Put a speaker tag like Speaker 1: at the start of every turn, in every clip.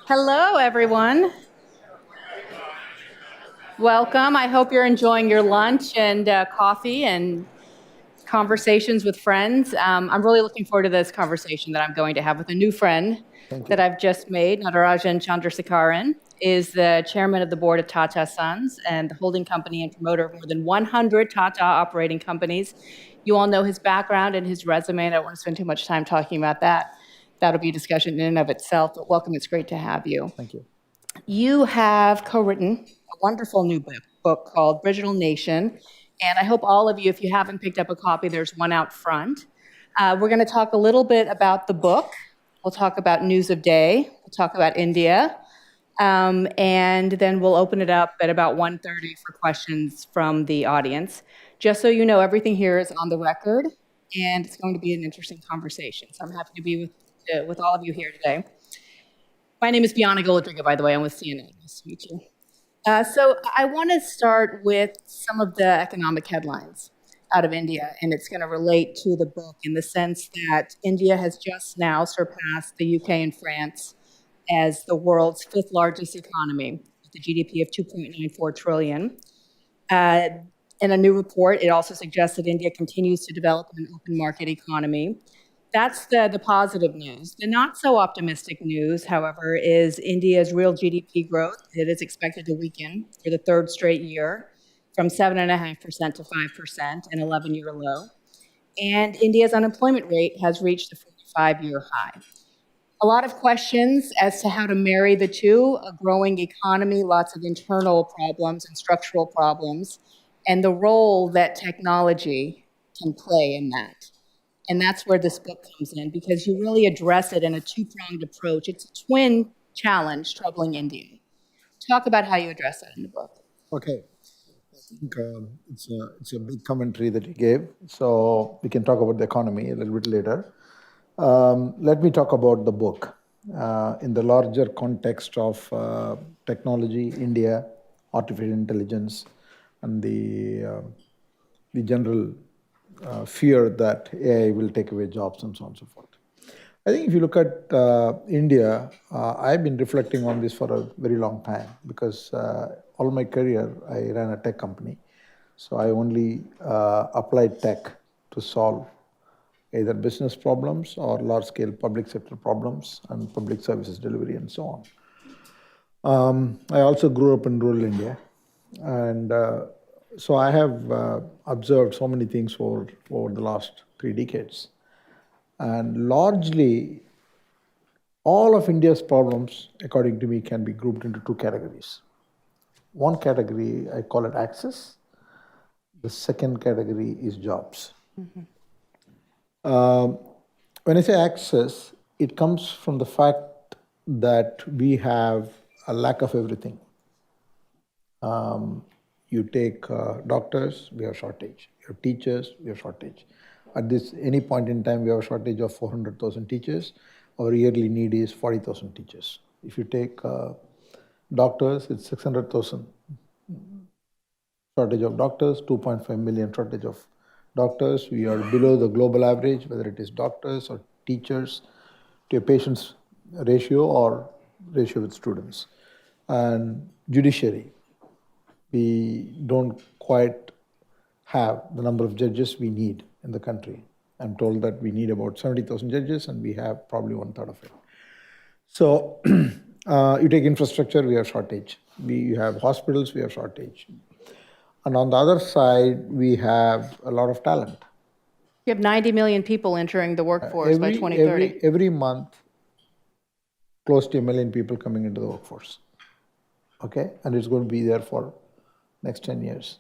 Speaker 1: Hello, everyone. Welcome. I hope you're enjoying your lunch and coffee and conversations with friends. I'm really looking forward to this conversation that I'm going to have with a new friend
Speaker 2: Thank
Speaker 1: that
Speaker 2: you.
Speaker 1: I've just made. Natarajan Chandrasekaran is the chairman of the board of Tata Sons and the holding company and promoter of more than 100 Tata operating companies. You all know his background and his resume. I don't want to spend too much time talking about that. That'll be a discussion in and of itself, but welcome. It's great to have you.
Speaker 2: Thank you.
Speaker 1: You have co-written a wonderful new book called Digital Nation, and I hope all of you, if you haven't picked up a copy, there's one out front. We're going to talk a little bit about the book. We'll talk about news of day. We'll talk about India, and then we'll open it up at about 1:30 for questions from the audience. Just so you know, everything here is on the record, and it's going to be an interesting conversation. So I'm happy to be with all of you here today. My name is Biana Goladriga, by the way. I'm with CNN. Nice to meet you. So I want to start with some of the economic headlines out of India, and it's going to relate to the book in the sense that India has just now surpassed the UK and France as the world's fifth largest economy, with a GDP of 2.94 trillion. Uh, in a new report, it also suggests that India continues to develop an open market economy. That's the positive news. The not so optimistic news, however, is India's real GDP growth. It is expected to weaken for the third straight year from 7.5% to 5%, an 11-year low. And India's unemployment rate has reached a 45-year high. A lot of questions as to how to marry the two, a growing economy, lots of internal problems and structural problems, and the role that technology can play in that. And that's where this book comes in because you really address it in a two-pronged approach. It's a twin challenge troubling India. Talk about how you address that in the book.
Speaker 2: Okay. I think it's a big commentary that you gave. So we can talk about the economy a little bit later. Let me talk about the book in the larger context of technology, India, artificial intelligence, and the general fear that AI will take away jobs and so on and so forth. I think if you look at India, I've been reflecting on this for a very long time because all my career I ran a tech company. So I only applied tech to solve either business problems or large scale public sector problems and public services delivery and so on. I also grew up in rural India, and so I have observed so many things for the last 3 decades. And largely, all of India's problems, according to me, can be grouped into two categories. One category, I call it access. The second category is jobs. When I say access, it comes from the fact that we have a lack of everything. You take doctors, we have shortage. You have teachers, we have shortage. At this any point in time, we have a shortage of 400,000 teachers. Our yearly need is 40,000 teachers. If you take doctors, it's 600,000 shortage of doctors, 2.5 million shortage of doctors. We are below the global average, whether it is doctors or teachers to a patient's ratio or ratio with students. And judiciary, we don't quite have the number of judges we need in the country. I'm told that we need about 70,000 judges, and we have probably one third of it. So you take infrastructure, we have shortage. We have hospitals, we have shortage. And on the other side, we have a lot of talent.
Speaker 1: You have 90 million people entering the workforce by 2030.
Speaker 2: Every month, close to 1 million people coming into the workforce. Okay, and it's going to be there for next 10 years.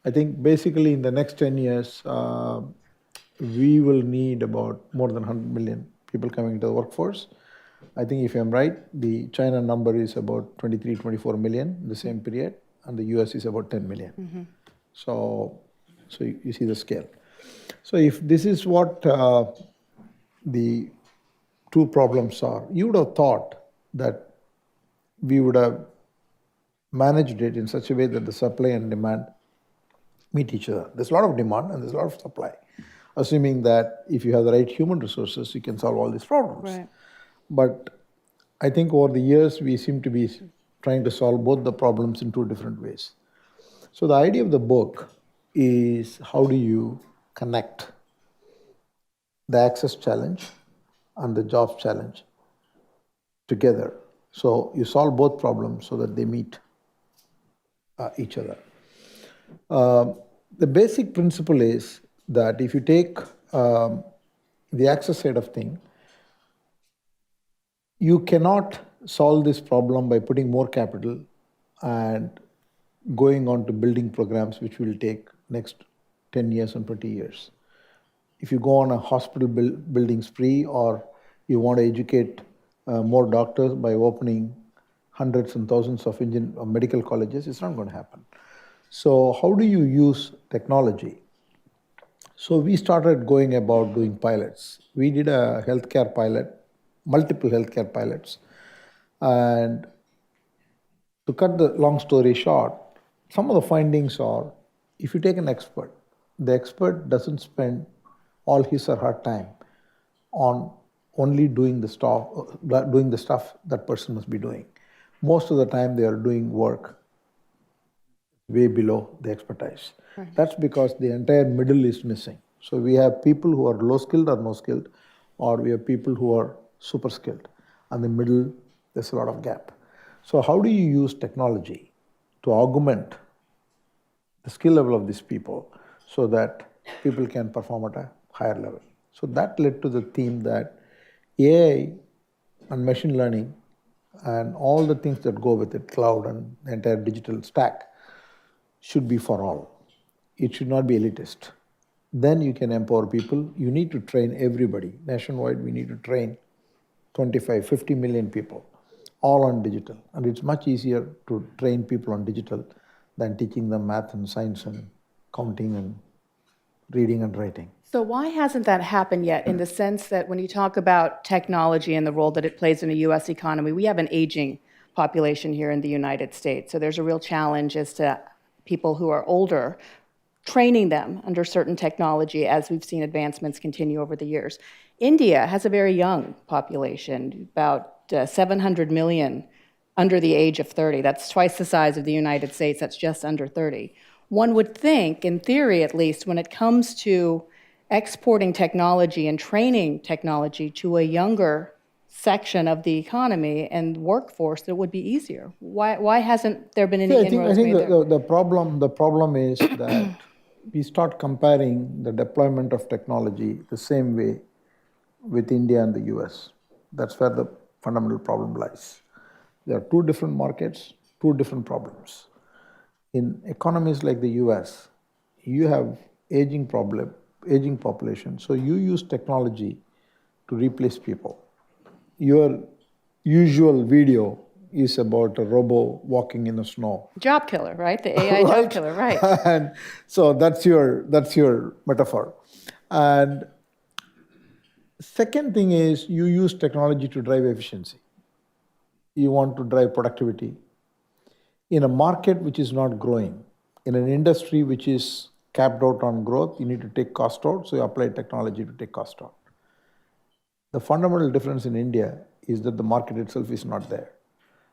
Speaker 2: I think basically in the next 10 years, we will need about more than 100 million people coming into the workforce. I think if I'm right, the China number is about 23, 24 million in the same period, and the US is about 10 million. So you see the scale. So if this is what the two problems are, you would have thought that we would have managed it in such a way that the supply and demand meet each other. There's a lot of demand and there's a lot of supply, assuming that if you have the right human resources, you can solve all these problems.
Speaker 1: Right.
Speaker 2: But I think over the years, we seem to be trying to solve both the problems in two different ways. So, the idea of the book is how do you connect the access challenge and the jobs challenge together? So, you solve both problems so that they meet each other. The basic principle is that if you take the access side of thing, you cannot solve this problem by putting more capital and going on to building programs which will take next 10 years and 20 years. If you go on a hospital building spree, or you want to educate more doctors by opening hundreds and thousands of medical colleges, it's not going to happen. So how do you use technology? So we started going about doing pilots. We did a healthcare pilot, multiple healthcare pilots. And to cut the long story short, some of the findings are, if you take an expert, the expert doesn't spend all his or her time on only doing the stuff that person must be doing. Most of the time they are doing work way below the expertise. Right. That's because the entire middle is missing. So we have people who are low skilled or no skilled, or we have people who are super skilled. And the middle, there's a lot of gap. So how do you use technology to augment the skill level of these people so that people can perform at a higher level? So that led to the theme that AI and machine learning and all the things that go with it, cloud and the entire digital stack, should be for all. It should not be elitist. Then you can empower people. You need to train everybody. Nationwide, we need to train 25, 50 million people, all on digital. And it's much easier to train people on digital than teaching them math and science and counting and reading and writing.
Speaker 1: So why hasn't that happened yet, in the sense that when you talk about technology and the role that it plays in the U.S. economy, we have an aging population here in the United States. So there's a real challenge as to people who are older, training them under certain technology, as we've seen advancements continue over the years. India has a very young population, about 700 million under the age of 30. That's twice the size of the United States. That's just under 30. One would think, in theory at least, when it comes to exporting technology and training technology to a younger section of the economy and workforce, that would be easier. Why hasn't there been any inroads made there?
Speaker 2: The problem is that we start comparing the deployment of technology the same way with India and the US. That's where the fundamental problem lies. There are two different markets, two different problems. In economies like the US, you have aging population, so you use technology to replace people. Your usual video is about a robo walking in the snow.
Speaker 1: Job killer, right? The AI
Speaker 2: Right?
Speaker 1: job killer, right?
Speaker 2: And so that's your metaphor. And second thing is, you use technology to drive efficiency. You want to drive productivity in a market which is not growing, in an industry which is capped out on growth. You need to take cost out, so you apply technology to take cost out. The fundamental difference in India is that the market itself is not there,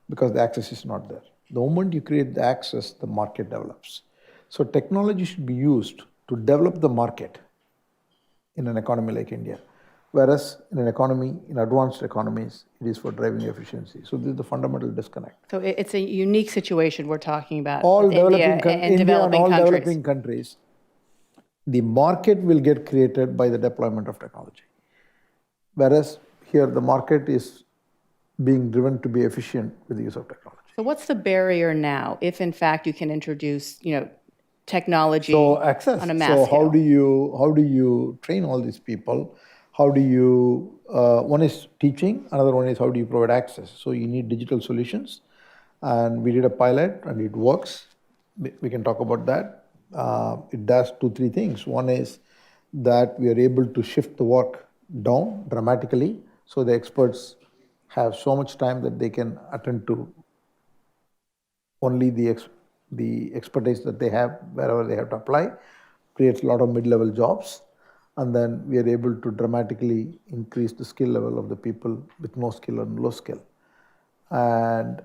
Speaker 2: because the access is not there. The moment you create the access, the market develops. So technology should be used to develop the market in an economy like India. Whereas in an economy, in advanced economies, it is for driving efficiency. So this is the fundamental disconnect.
Speaker 1: So it's a unique situation we're talking about.
Speaker 2: All
Speaker 1: with India and developing countries.
Speaker 2: Developing countries, the market will get created by the deployment of technology. Whereas here, the market is being driven to be efficient with the use of technology.
Speaker 1: So what's the barrier now, if in fact you can introduce, technology
Speaker 2: access.
Speaker 1: on a mass scale?
Speaker 2: So how do you train all these people? How do you, one is teaching, another one is how do you provide access? So you need digital solutions. And we did a pilot and it works. We can talk about that. It does 2-3 things. One is that we are able to shift the work down dramatically. So the experts have so much time that they can attend to only the expertise that they have wherever they have to apply. Creates a lot of mid-level jobs. And then we are able to dramatically increase the skill level of the people with no skill and low skill. and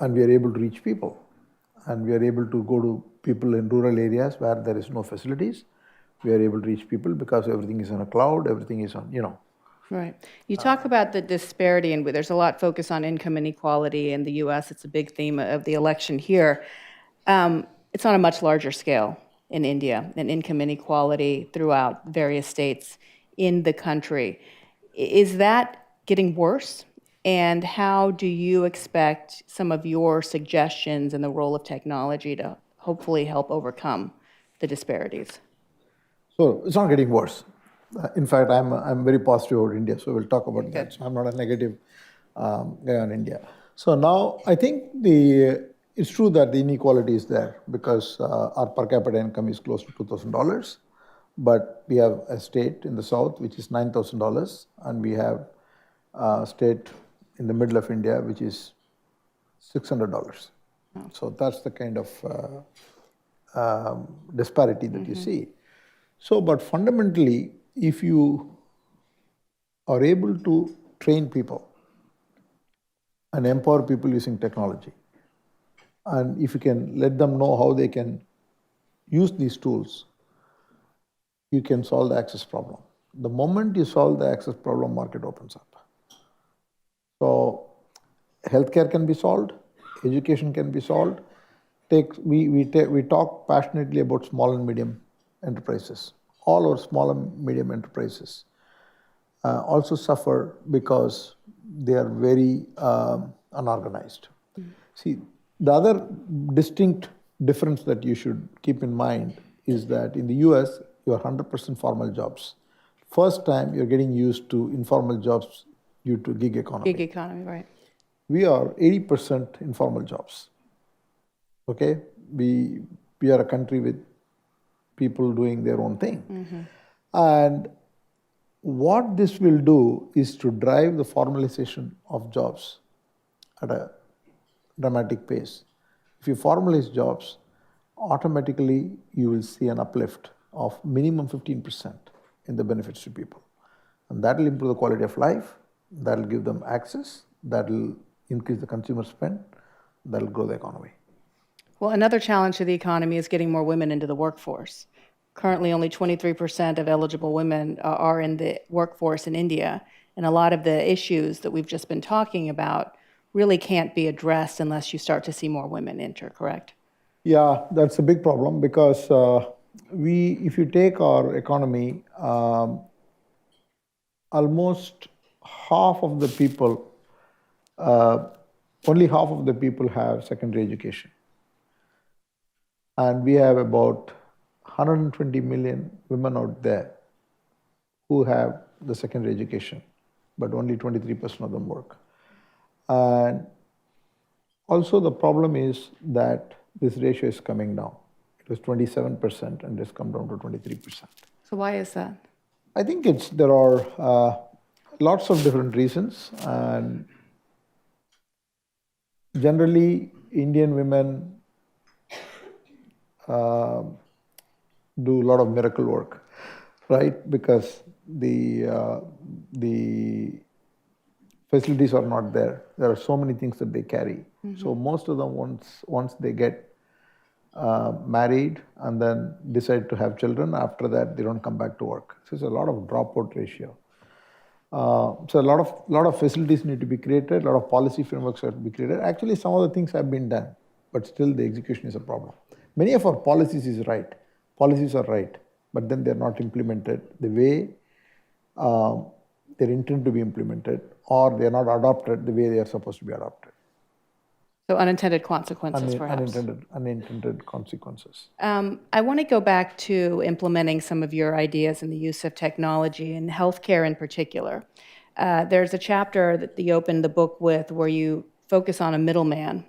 Speaker 2: we are able to reach people, and we are able to go to people in rural areas where there is no facilities. We are able to reach people because everything is on a cloud, everything is on,
Speaker 1: Right. You talk about the disparity, and there's a lot focus on income inequality in the U.S. It's a big theme of the election here. It's on a much larger scale in India, and income inequality throughout various states in the country. Is that getting worse? And how do you expect some of your suggestions and the role of technology to hopefully help overcome the disparities?
Speaker 2: So it's not getting worse. In fact, I'm very positive about India, so we'll talk about that.
Speaker 1: Good.
Speaker 2: So I'm not a negative guy on India. So now I think it's true that the inequality is there because our per capita income is close to $2,000, but we have a state in the south which is $9,000, and we have a state in the middle of India which is $600. So that's the kind of disparity that you see. So, but fundamentally, if you are able to train people and empower people using technology, and if you can let them know how they can use these tools, you can solve the access problem. The moment you solve the access problem, market opens up. So, healthcare can be solved, education can be solved. We talk passionately about small and medium enterprises. All our small and medium enterprises also suffer because they are very unorganized. See, the other distinct difference that you should keep in mind is that in the US, you are 100% formal jobs. First time you're getting used to informal jobs due to gig economy.
Speaker 1: Gig economy, right.
Speaker 2: We are 80% informal jobs. Okay? We are a country with people doing their own thing. And what this will do is to drive the formalization of jobs at a dramatic pace. If you formalize jobs, automatically you will see an uplift of minimum 15% in the benefits to people. And that will improve the quality of life, that will give them access, that will increase the consumer spend, that will grow the economy.
Speaker 1: Well, another challenge to the economy is getting more women into the workforce. Currently, only 23% of eligible women are in the workforce in India, and a lot of the issues that we've just been talking about really can't be addressed unless you start to see more women enter, correct?
Speaker 2: Yeah, that's a big problem because if you take our economy, almost half of the people, only half of the people have secondary education. And we have about 120 million women out there who have the secondary education, but only 23% of them work. And also the problem is that this ratio is coming down. It was 27% and it's come down to 23%.
Speaker 1: So why is that?
Speaker 2: I think there are lots of different reasons, and generally Indian women do a lot of miracle work, right? Because the facilities are not there. There are so many things that they carry. So most of them, once they get married and then decide to have children, after that they don't come back to work. So it's a lot of dropout ratio. So a lot of facilities need to be created, a lot of policy frameworks have to be created. Actually, some of the things have been done, but still the execution is a problem. Many of our policies are right, but then they're not implemented the way they're intended to be implemented, or they're not adopted the way they are supposed to be adopted.
Speaker 1: So unintended consequences, perhaps.
Speaker 2: Unintended consequences.
Speaker 1: I want to go back to implementing some of your ideas in the use of technology in healthcare in particular. There's a chapter that you opened the book with where you focus on a middleman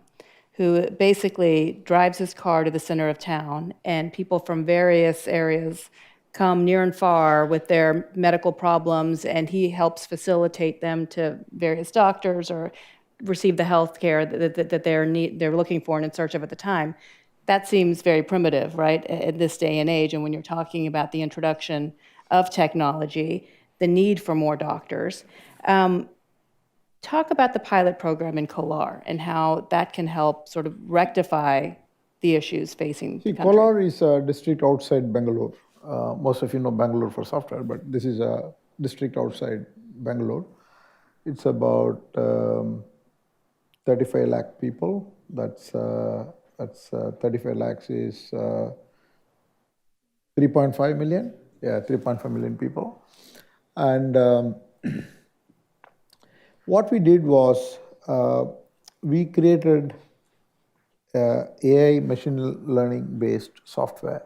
Speaker 1: who basically drives his car to the center of town, and people from various areas come near and far with their medical problems, and he helps facilitate them to various doctors or receive the health care that they're looking for and in search of at the time. That seems very primitive, right, at this day and age. And when you're talking about the introduction of technology, the need for more doctors, Talk about the pilot program in Kolar and how that can help sort of rectify the issues facing the country.
Speaker 2: Kolar is a district outside Bangalore. Most of you know Bangalore for software, but this is a district outside Bangalore. It's about 35 lakh people. That's 35 lakhs is 3.5 million. Yeah, 3.5 million people. And what we did was we created AI machine learning based software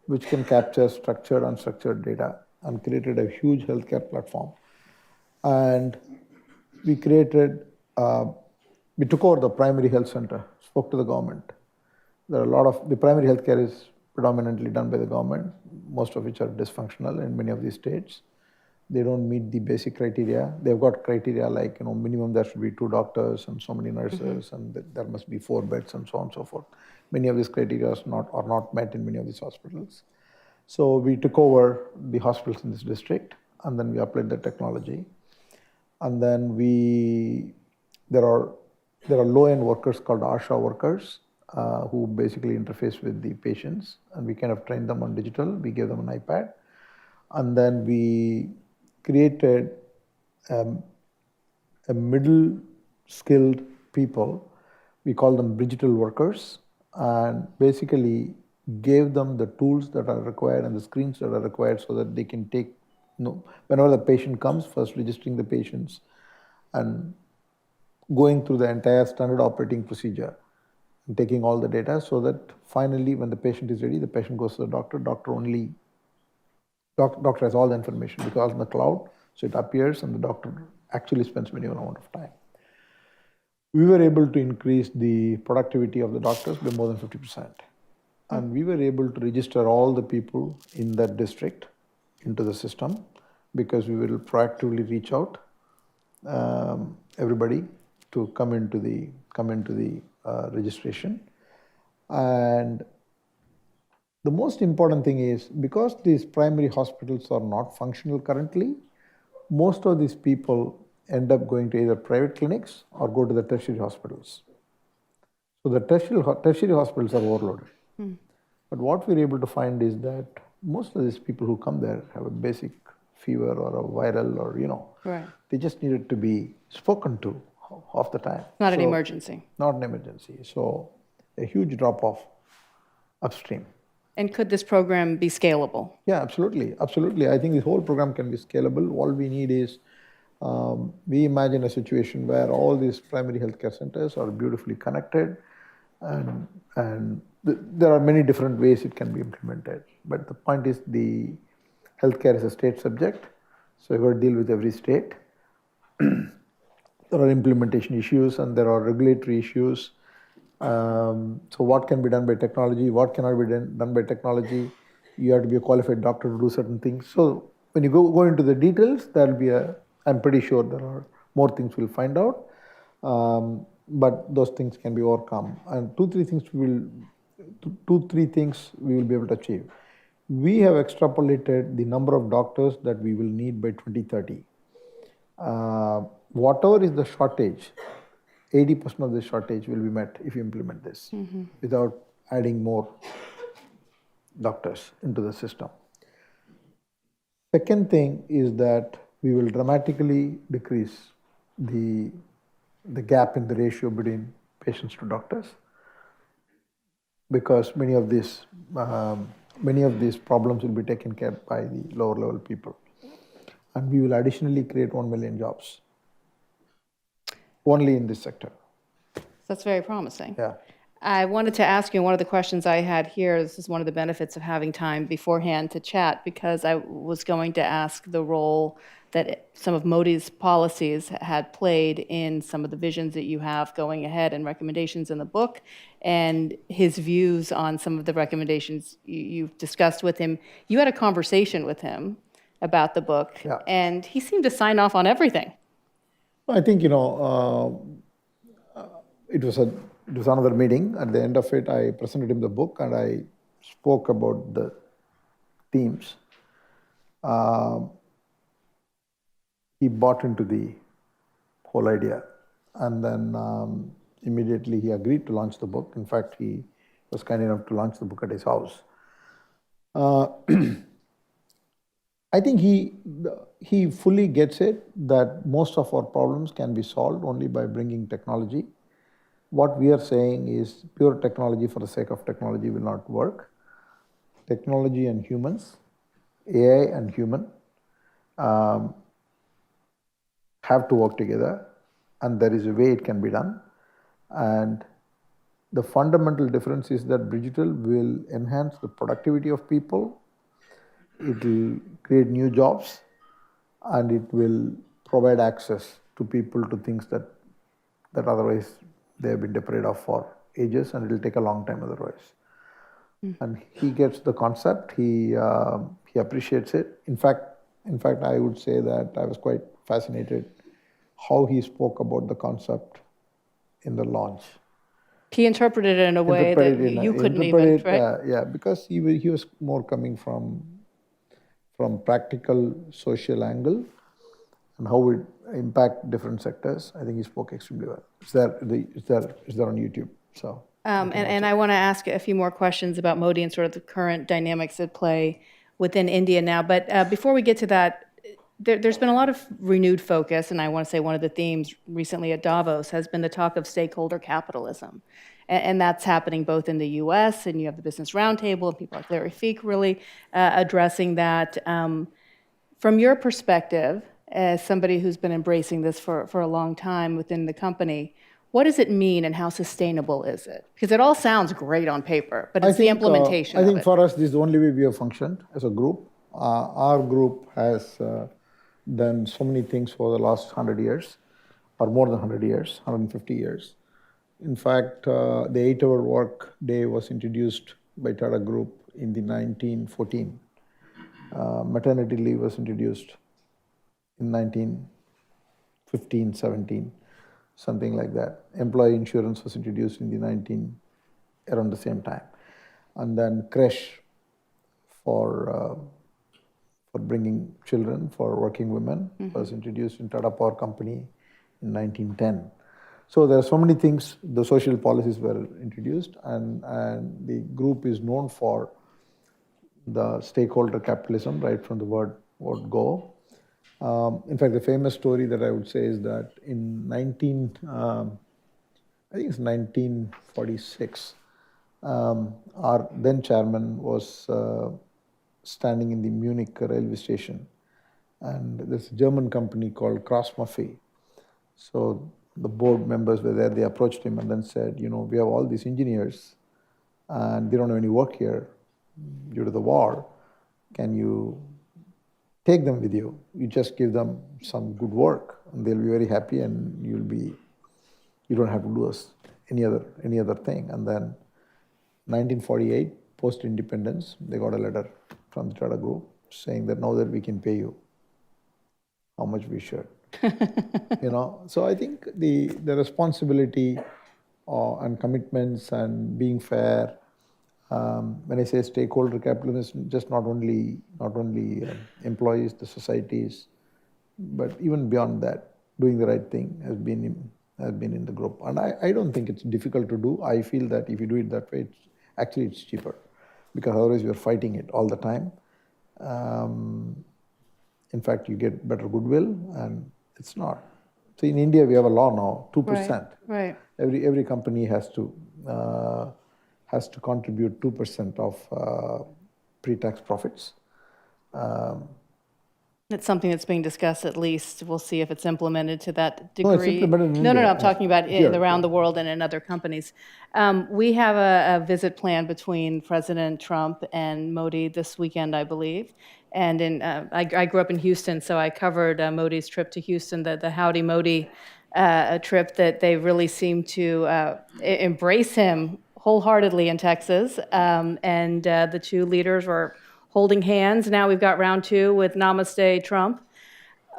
Speaker 2: which can capture structured and unstructured data and created a huge healthcare platform. And we created, we took over the primary health center, spoke to the government. There are a lot of, the primary healthcare is predominantly done by the government, most of which are dysfunctional in many of these states. They don't meet the basic criteria. They've got criteria like, minimum there should be 2 doctors and so many nurses, and there must be 4 beds and so on and so forth. Many of these criteria are not met in many of these hospitals. So we took over the hospitals in this district, and then we applied the technology. And then there are low-end workers called ASHA workers who basically interface with the patients, and we kind of trained them on digital. We gave them an iPad, and then we created a middle skilled people. We call them digital workers, and basically gave them the tools that are required and the screens that are required so that they can take, whenever the patient comes, first registering the patients and going through the entire standard operating procedure and taking all the data so that finally when the patient is ready, the patient goes to the doctor. Doctor has all the information because in the cloud, so it appears and the doctor actually spends minimum amount of time. We were able to increase the productivity of the doctors by more than 50%. And we were able to register all the people in that district into the system because we will proactively reach out everybody to come into the registration. And the most important thing is because these primary hospitals are not functional currently, most of these people end up going to either private clinics or go to the tertiary hospitals. So the tertiary hospitals are overloaded. But what we're able to find is that most of these people who come there have a basic fever or a viral or,
Speaker 1: Right.
Speaker 2: they just needed to be spoken to half the time.
Speaker 1: Not an emergency.
Speaker 2: Not an emergency. So a huge drop off upstream.
Speaker 1: And could this program be scalable?
Speaker 2: Yeah, absolutely. Absolutely. I think this whole program can be scalable. All we need is we imagine a situation where all these primary healthcare centers are beautifully connected and there are many different ways it can be implemented. But the point is the healthcare is a state subject. So you've got to deal with every state. There are implementation issues and there are regulatory issues. So what can be done by technology? What cannot be done by technology? You have to be a qualified doctor to do certain things. So when you go into the details, there'll be I'm pretty sure there are more things we'll find out. But those things can be overcome. And two, three things we will be able to achieve. We have extrapolated the number of doctors that we will need by 2030. Whatever is the shortage, 80% of the shortage will be met if you implement this without adding more doctors into the system. Second thing is that we will dramatically decrease the gap in the ratio between patients to doctors because many of these problems will be taken care by the lower level people. And we will additionally create 1 million jobs only in this sector.
Speaker 1: That's very promising.
Speaker 2: Yeah.
Speaker 1: I wanted to ask you one of the questions I had here. This is one of the benefits of having time beforehand to chat because I was going to ask the role that some of Modi's policies had played in some of the visions that you have going ahead and recommendations in the book and his views on some of the recommendations you've discussed with him. You had a conversation with him about the book,
Speaker 2: Yeah.
Speaker 1: and he seemed to sign off on everything.
Speaker 2: I think, it was another meeting. At the end of it, I presented him the book and I spoke about the themes. He bought into the whole idea. And then immediately he agreed to launch the book. In fact, he was kind enough to launch the book at his house. I think he fully gets it that most of our problems can be solved only by bringing technology. What we are saying is pure technology for the sake of technology will not work. Technology and humans, AI and human, have to work together, and there is a way it can be done. And the fundamental difference is that digital will enhance the productivity of people, it will create new jobs, and it will provide access to people to things that otherwise they have been deprived of for ages, and it will take a long time otherwise. And he gets the concept. He appreciates it. In fact, I would say that I was quite fascinated how he spoke about the concept in the launch.
Speaker 1: He interpreted it in a way that you couldn't even, right?
Speaker 2: Yeah, because he was more coming from practical social angle and how it impact different sectors. I think he spoke extremely well. It's there on YouTube. So.
Speaker 1: And I want to ask a few more questions about Modi and sort of the current dynamics at play within India now. But before we get to that, there's been a lot of renewed focus, and I want to say one of the themes recently at Davos has been the talk of stakeholder capitalism. And that's happening both in the US, and you have the Business Roundtable, and people like Larry Feek really addressing that. From your perspective, as somebody who's been embracing this for a long time within the company, what does it mean and how sustainable is it? Because it all sounds great on paper, but it's the implementation of it.
Speaker 2: I think for us, this is the only way we have functioned as a group. Our group has done so many things for the last 100 years, or more than 100 years, 150 years. In fact, the 8-hour work day was introduced by Tata Group in the 1914. Maternity leave was introduced in 1915, 17. Something like that. Employee insurance was introduced in the around the same time. And then creche for bringing children for working women was introduced in Tata Power Company in 1910. So there are so many things, the social policies were introduced, and the group is known for the stakeholder capitalism right from the word go. In fact, the famous story that I would say is that in 1946, our then chairman was standing in the Munich railway station, and this German company called Cross Murphy. So the board members were there. They approached him and then said, we have all these engineers, and they don't have any work here due to the war. Can you take them with you? You just give them some good work, and they'll be very happy, and you don't have to do any other thing. And then 1948, post-independence, they got a letter from the Tata Group saying that now that we can pay you how much we should. So I think the responsibility and commitments and being fair. When I say stakeholder capitalism, just not only employees, the societies, but even beyond that, doing the right thing has been in the group. And I don't think it's difficult to do. I feel that if you do it that way, it's cheaper, because otherwise you're fighting it all the time. In fact, you get better goodwill, and it's not. So in India, we have a law now, 2%.
Speaker 1: Right.
Speaker 2: Every company has to contribute 2% of pre-tax profits.
Speaker 1: It's something that's being discussed at least. We'll see if it's implemented to that degree.
Speaker 2: No, it's implemented in India.
Speaker 1: No, I'm talking about around the world and in other companies. We have a visit planned between President Trump and Modi this weekend, I believe. And I grew up in Houston, so I covered Modi's trip to Houston, the Howdy Modi trip that they really seem to embrace him wholeheartedly in Texas. And the two leaders were holding hands. Now we've got round two with Namaste Trump.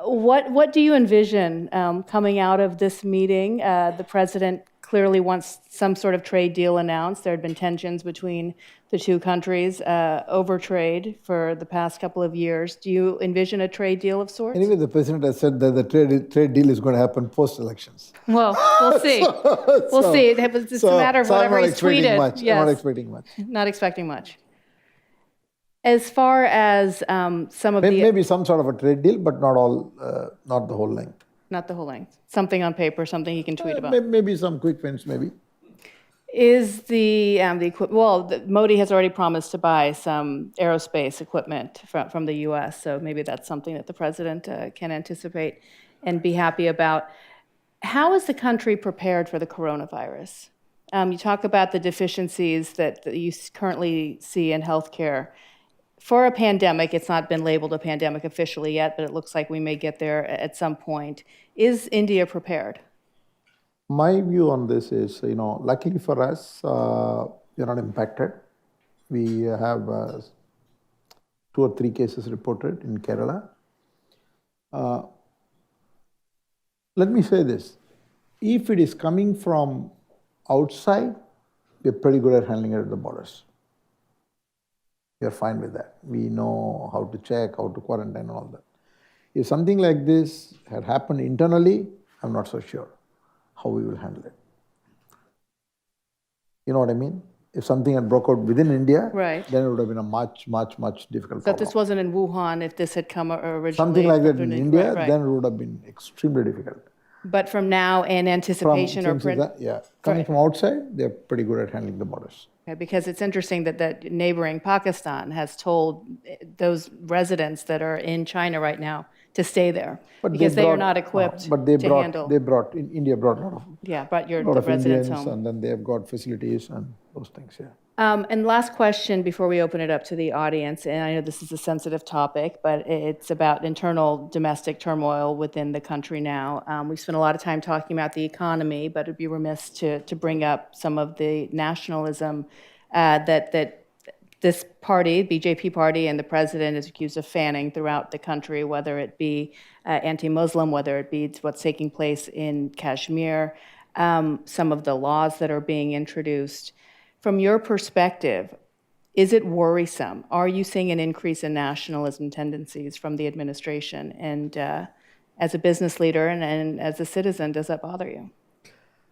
Speaker 1: What do you envision coming out of this meeting? The president clearly wants some sort of trade deal announced. There had been tensions between the two countries over trade for the past couple of years. Do you envision a trade deal of sorts?
Speaker 2: Anyway, the president has said that the trade deal is going to happen post-elections.
Speaker 1: Well, we'll see. We'll see. It's a matter of whatever he's tweeted.
Speaker 2: Much.
Speaker 1: Yes.
Speaker 2: I'm not expecting much.
Speaker 1: Not expecting much. As far as some of the...
Speaker 2: Maybe some sort of a trade deal, but not the whole length.
Speaker 1: Not the whole length. Something on paper, something he can tweet about.
Speaker 2: Maybe some quick wins, maybe.
Speaker 1: Is Modi has already promised to buy some aerospace equipment from the U.S., so maybe that's something that the president can anticipate and be happy about. How is the country prepared for the coronavirus? You talk about the deficiencies that you currently see in healthcare. For a pandemic, it's not been labeled a pandemic officially yet, but it looks like we may get there at some point. Is India prepared?
Speaker 2: My view on this is, luckily for us, we're not impacted. We have 2 or 3 cases reported in Kerala. Let me say this. If it is coming from outside, we're pretty good at handling it at the borders. We are fine with that. We know how to check, how to quarantine and all that. If something like this had happened internally, I'm not so sure how we will handle it. You know what I mean? If something had broke out within India,
Speaker 1: right,
Speaker 2: then it would have been a much, much, much difficult problem.
Speaker 1: But this wasn't in Wuhan, if this had come originally.
Speaker 2: Something like that in India,
Speaker 1: right.
Speaker 2: Then it would have been extremely difficult.
Speaker 1: But from now in anticipation
Speaker 2: coming from outside, they're pretty good at handling the borders.
Speaker 1: Okay, because it's interesting that neighboring Pakistan has told those residents that are in China right now to stay there because they are not equipped to handle.
Speaker 2: India brought a lot of
Speaker 1: the residents
Speaker 2: Indians,
Speaker 1: home.
Speaker 2: and then they have got facilities and those things, yeah.
Speaker 1: And last question before we open it up to the audience, and I know this is a sensitive topic, but it's about internal domestic turmoil within the country now. We've spent a lot of time talking about the economy, but it'd be remiss to bring up some of the nationalism that this party, BJP party, and the president is accused of fanning throughout the country, whether it be anti-Muslim, whether it be what's taking place in Kashmir, some of the laws that are being introduced. From your perspective, is it worrisome? Are you seeing an increase in nationalism tendencies from the administration? And as a business leader and as a citizen, does that bother you?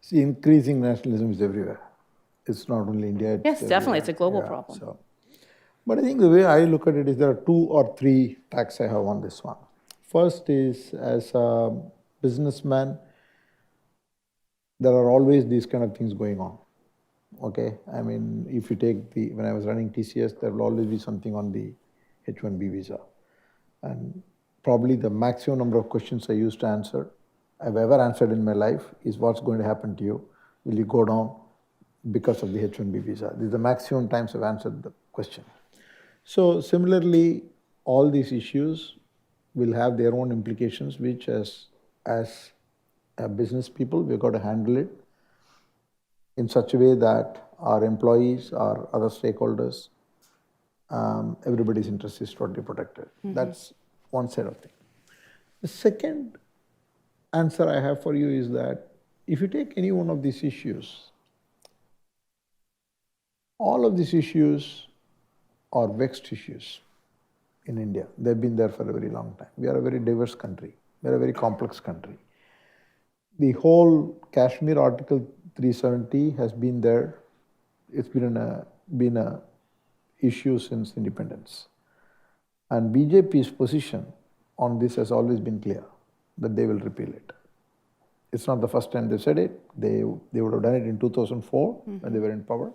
Speaker 2: See, increasing nationalism is everywhere. It's not only India.
Speaker 1: Yes, definitely. It's a global problem.
Speaker 2: But I think the way I look at it is there are 2 or 3 tacks I have on this one. First is, as a businessman, there are always these kind of things going on. Okay, I mean, if you take when I was running TCS, there will always be something on the H-1B visa. And probably the maximum number of questions I used to answer, I've ever answered in my life is what's going to happen to you? Will you go down because of the H-1B visa? This is the maximum times I've answered the question. So similarly, all these issues will have their own implications, which as business people, we've got to handle it in such a way that our employees, our other stakeholders, everybody's interest is totally protected. Mm-hmm. That's one side of things. The second answer I have for you is that if you take any one of these issues, all of these issues are vexed issues in India. They've been there for a very long time. We are a very diverse country. We are a very complex country. The whole Kashmir Article 370 has been there. It's been a issue since independence. And BJP's position on this has always been clear, that they will repeal it. It's not the first time they said it. They would have done it in 2004 when they were in power.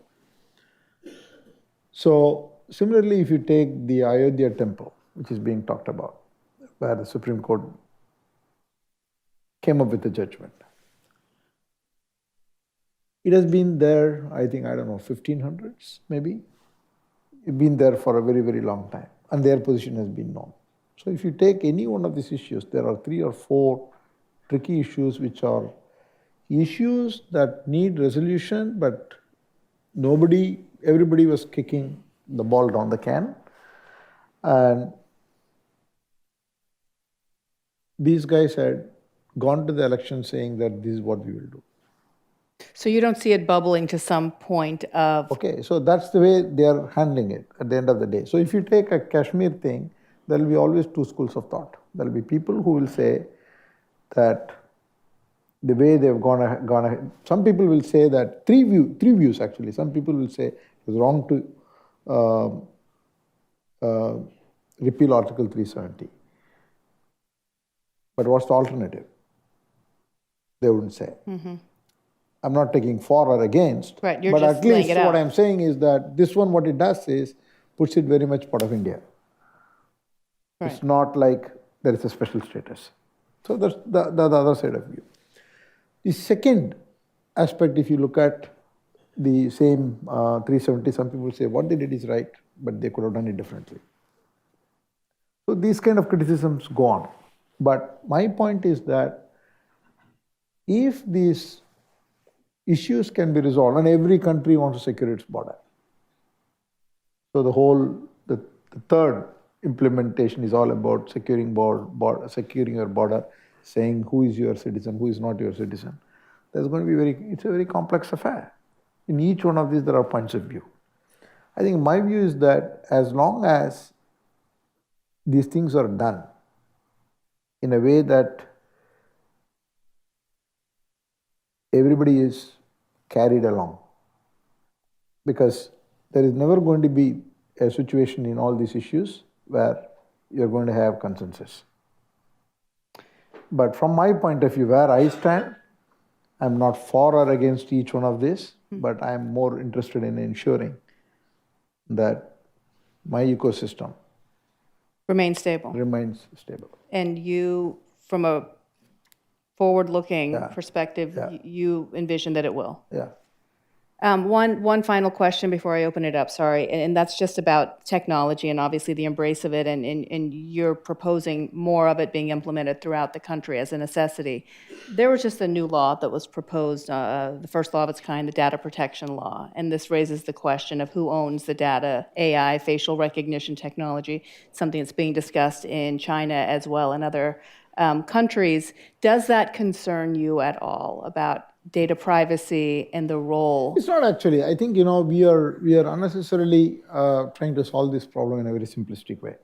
Speaker 2: So similarly, if you take the Ayodhya temple, which is being talked about, where the Supreme Court came up with a judgment, it has been there, I think, 1500s maybe. It's been there for a very, very long time, and their position has been known. So if you take any one of these issues, there are 3 or 4 tricky issues which are issues that need resolution, but everybody was kicking the ball down the can. And these guys had gone to the election saying that this is what we will do.
Speaker 1: So you don't see it bubbling to some point of,
Speaker 2: Okay, so that's the way they are handling it at the end of the day. So if you take a Kashmir thing, there will be always two schools of thought. There will be people who will say that the way they've gone ahead, some people will say that three views actually. Some people will say it's wrong to repeal Article 370. But what's the alternative? They wouldn't say. I'm not taking for or against,
Speaker 1: Right, you're
Speaker 2: but
Speaker 1: just
Speaker 2: at
Speaker 1: laying
Speaker 2: least
Speaker 1: it
Speaker 2: what
Speaker 1: out.
Speaker 2: I'm saying is that this one, what it does is puts it very much part of India.
Speaker 1: Right.
Speaker 2: It's not like there is a special status. So that's the other side of view. The second aspect, if you look at the same 370, some people say what they did is right, but they could have done it differently. So these kind of criticisms go on. But my point is that if these issues can be resolved, and every country wants to secure its border. So the third implementation is all about securing securing your border, saying who is your citizen, who is not your citizen. There's going to be it's a very complex affair. In each one of these, there are points of view. I think my view is that as long as these things are done in a way that everybody is carried along, because there is never going to be a situation in all these issues where you're going to have consensus. But from my point of view, where I stand, I'm not for or against each one of these, but I'm more interested in ensuring that my ecosystem
Speaker 1: Remain stable.
Speaker 2: remains stable.
Speaker 1: And you, from a forward-looking
Speaker 2: Yeah.
Speaker 1: perspective,
Speaker 2: Yeah.
Speaker 1: you envision that it will.
Speaker 2: Yeah.
Speaker 1: One final question before I open it up, sorry, and that's just about technology and obviously the embrace of it, and you're proposing more of it being implemented throughout the country as a necessity. There was just a new law that was proposed, the first law of its kind, the data protection law, and this raises the question of who owns the data, AI, facial recognition technology, something that's being discussed in China as well and other countries. Does that concern you at all about data privacy and the role?
Speaker 2: It's not actually. I think we are unnecessarily trying to solve this problem in a very simplistic way.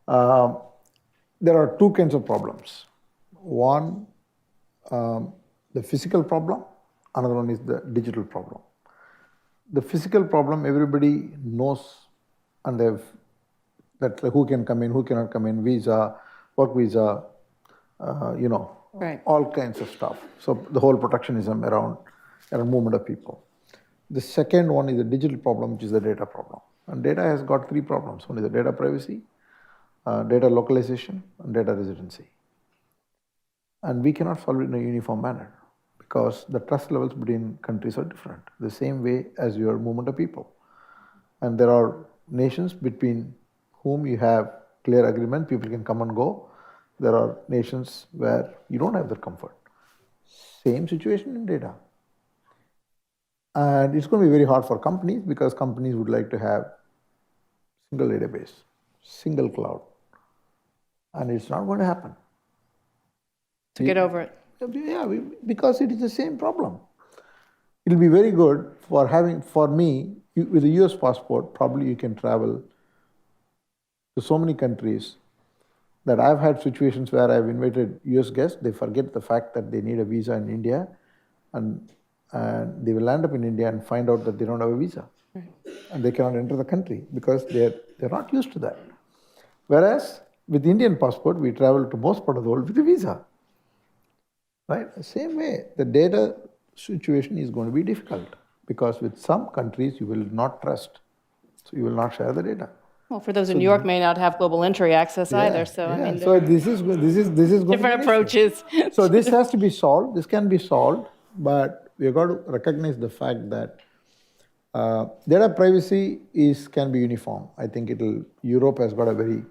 Speaker 2: There are two kinds of problems. One, the physical problem. Another one is the digital problem. The physical problem, everybody knows, and that who can come in, who cannot come in, visa, work visa,
Speaker 1: Right.
Speaker 2: all kinds of stuff. So the whole protectionism around movement of people. The second one is the digital problem, which is the data problem. And data has got three problems. One is the data privacy, data localization, and data residency. And we cannot solve it in a uniform manner because the trust levels between countries are different, the same way as your movement of people. And there are nations between whom you have clear agreement, people can come and go. There are nations where you don't have that comfort. Same situation in data. And it's going to be very hard for companies because companies would like to have single database, single cloud. And it's not going to happen.
Speaker 1: To get over it.
Speaker 2: Yeah, because it is the same problem. It'll be very good for me, with a US passport, probably you can travel to so many countries that I've had situations where I've invited US guests, they forget the fact that they need a visa in India, and they will land up in India and find out that they don't have a visa. Right. And they cannot enter the country because they're not used to that. Whereas with Indian passport, we travel to most part of the world with a visa. Right? The same way, the data situation is going to be difficult because with some countries you will not trust, so you will not share the data.
Speaker 1: Well, for those in New York may not have global entry access either, so I mean,
Speaker 2: so this is going
Speaker 1: different
Speaker 2: to be
Speaker 1: approaches.
Speaker 2: So this has to be solved. This can be solved, but we have got to recognize the fact that data privacy can be uniform. I think Europe has got a very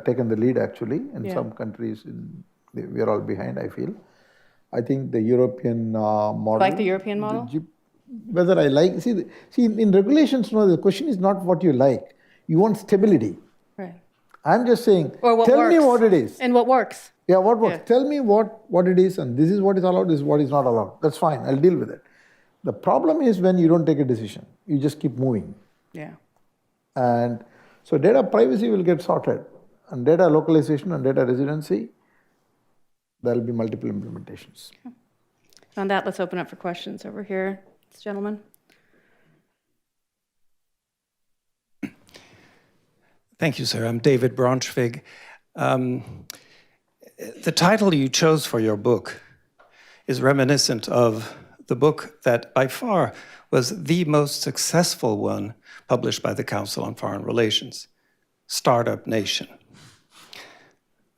Speaker 2: taken the lead actually. In some countries, we are all behind. I feel. I think the European model.
Speaker 1: Like the European model?
Speaker 2: Whether I like see in regulations, the question is not what you like. You want stability.
Speaker 1: Right.
Speaker 2: I'm just saying,
Speaker 1: or what
Speaker 2: tell
Speaker 1: works.
Speaker 2: me what it is.
Speaker 1: And what works.
Speaker 2: Yeah, what works. Yeah. Tell me what it is, and this is what is allowed, this is what is not allowed. That's fine, I'll deal with it. The problem is when you don't take a decision, you just keep moving.
Speaker 1: Yeah.
Speaker 2: And so data privacy will get sorted, and data localization and data residency, there will be multiple implementations.
Speaker 1: Okay. On that, let's open up for questions over here. This gentleman.
Speaker 3: Thank you, sir. I'm David Braunschweig. The title you chose for your book is reminiscent of the book that by far was the most successful one published by the Council on Foreign Relations, Startup Nation.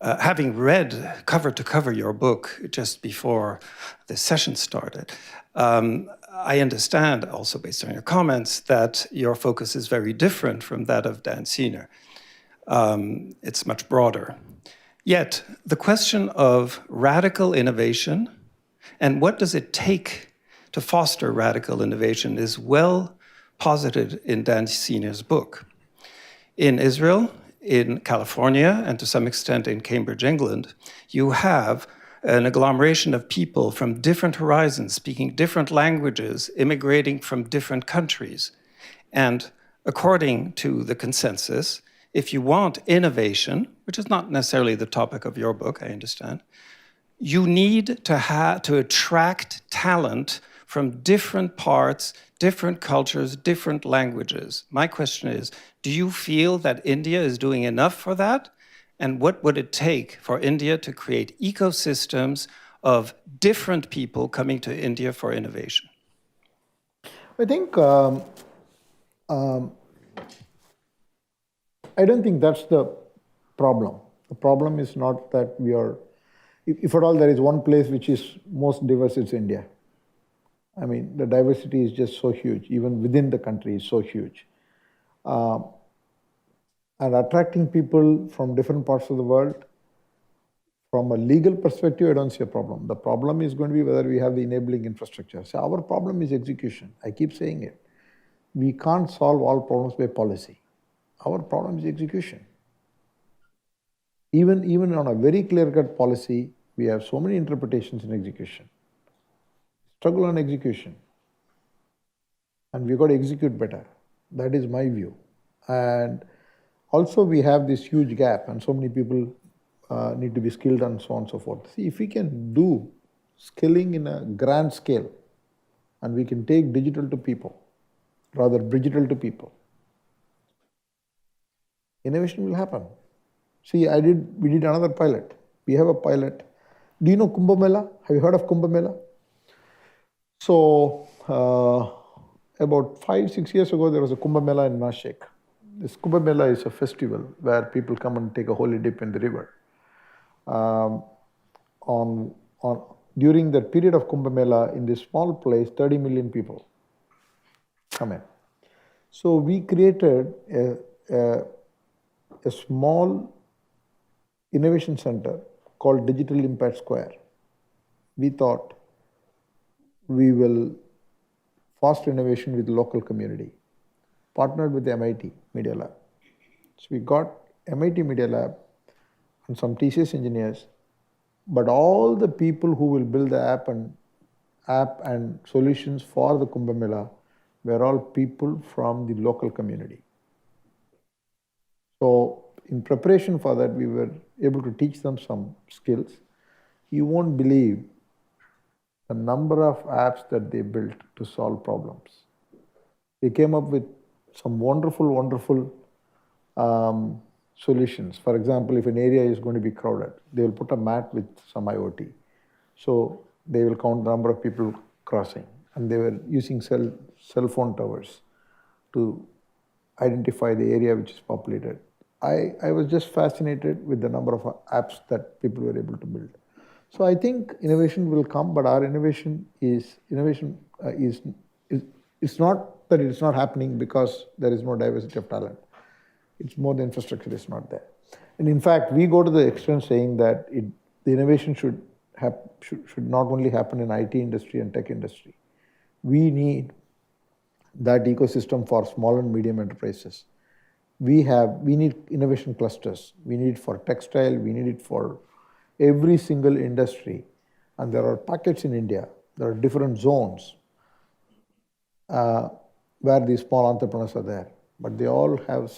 Speaker 3: Having read cover to cover your book just before the session started, I understand, also based on your comments, that your focus is very different from that of Dan Senior. It's much broader. Yet, the question of radical innovation and what does it take to foster radical innovation is well posited in Dan Senior's book. In Israel, in California, and to some extent in Cambridge, England, you have an agglomeration of people from different horizons, speaking different languages, immigrating from different countries. And according to the consensus, if you want innovation, which is not necessarily the topic of your book, I understand, you need to attract talent from different parts, different cultures, different languages. My question is, do you feel that India is doing enough for that? And what would it take for India to create ecosystems of different people coming to India for innovation?
Speaker 2: I think, I don't think that's the problem. The problem is not that we are, if at all there is one place which is most diverse, it's India. I mean, the diversity is just so huge, even within the country is so huge. And attracting people from different parts of the world, from a legal perspective, I don't see a problem. The problem is going to be whether we have the enabling infrastructure. So our problem is execution. I keep saying it. We can't solve all problems by policy. Our problem is execution. Even on a very clear-cut policy, we have so many interpretations in execution. Struggle on execution. And we've got to execute better. That is my view. And also we have this huge gap, and so many people need to be skilled and so on and so forth. See, if we can do skilling in a grand scale, and we can take digital to people, rather digital to people, innovation will happen. See, we did another pilot. We have a pilot. Do you know Kumbh Mela? Have you heard of Kumbh Mela? So, about 5-6 years ago, there was a Kumbh Mela in Nashik. This Kumbh Mela is a festival where people come and take a holy dip in the river. During that period of Kumbh Mela, in this small place, 30 million people come in. So we created a small innovation center called Digital Impact Square. We thought we will foster innovation with the local community, partnered with the MIT Media Lab. So we got MIT Media Lab and some TCS engineers, but all the people who will build the app and solutions for the Kumbh Mela were all people from the local community. So in preparation for that, we were able to teach them some skills. You won't believe the number of apps that they built to solve problems. They came up with some wonderful solutions. For example, if an area is going to be crowded, they will put a mat with some IoT. So they will count the number of people crossing. And they were using cell phone towers to identify the area which is populated. I was just fascinated with the number of apps that people were able to build. So I think innovation will come, but our innovation is it's not that it's not happening because there is no diversity of talent. It's more the infrastructure is not there. And in fact, we go to the extent saying that the innovation should not only happen in IT industry and tech industry. We need that ecosystem for small and medium enterprises. We need innovation clusters. We need it for textile. We need it for every single industry. And there are pockets in India. There are different zones. uh, where these small entrepreneurs are there, but they all have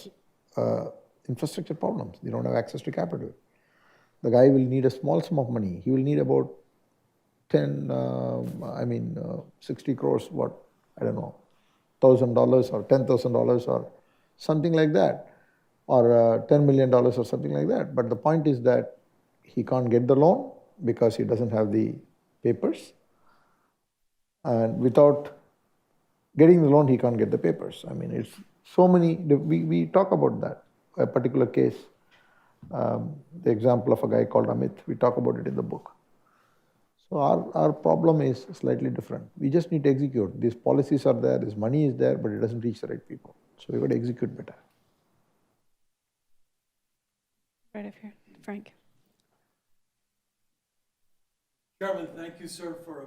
Speaker 2: infrastructure problems. They don't have access to capital. The guy will need a small sum of money. He will need about 60 crores, what, I don't know, $1,000 or $10,000 or something like that, or $10 million or something like that. But the point is that he can't get the loan because he doesn't have the papers. And without getting the loan, he can't get the papers. I mean, it's so many, we talk about that, a particular case, the example of a guy called Amit, we talk about it in the book. So our problem is slightly different. We just need to execute. These policies are there, this money is there, but it doesn't reach the right people. So we've got to execute better.
Speaker 1: Right up here, Frank.
Speaker 4: Chairman, thank you, sir, for a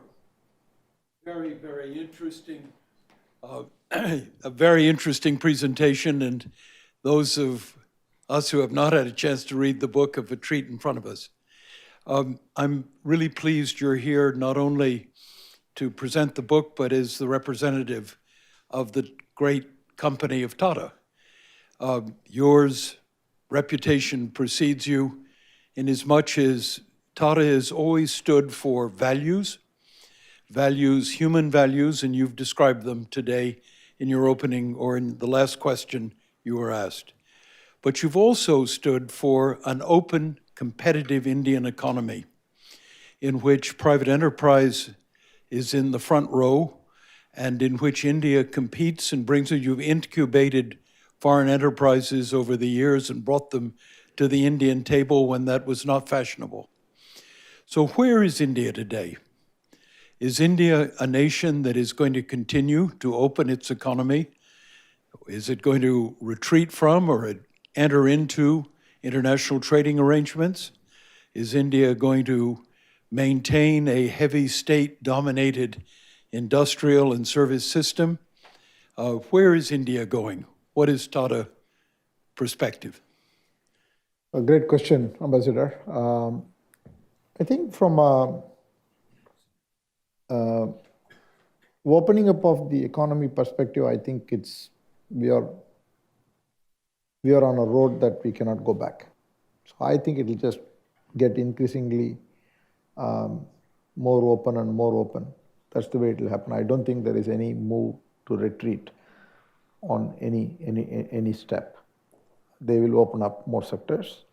Speaker 4: very, very interesting, presentation. And those of us who have not had a chance to read the book have a treat in front of us. I'm really pleased you're here not only to present the book, but as the representative of the great company of Tata. Yours reputation precedes you in as much as Tata has always stood for values, human values, and you've described them today in your opening or in the last question you were asked. But you've also stood for an open, competitive Indian economy in which private enterprise is in the front row and in which India competes and brings it. You've incubated foreign enterprises over the years and brought them to the Indian table when that was not fashionable. So where is India today? Is India a nation that is going to continue to open its economy? Is it going to retreat from or enter into international trading arrangements? Is India going to maintain a heavy state-dominated industrial and service system? Where is India going? What is Tata perspective?
Speaker 2: A great question, Ambassador. I think from opening up of the economy perspective, I think we are on a road that we cannot go back. So I think it will just get increasingly more open and more open. That's the way it will happen. I don't think there is any move to retreat on any step. They will open up more sectors.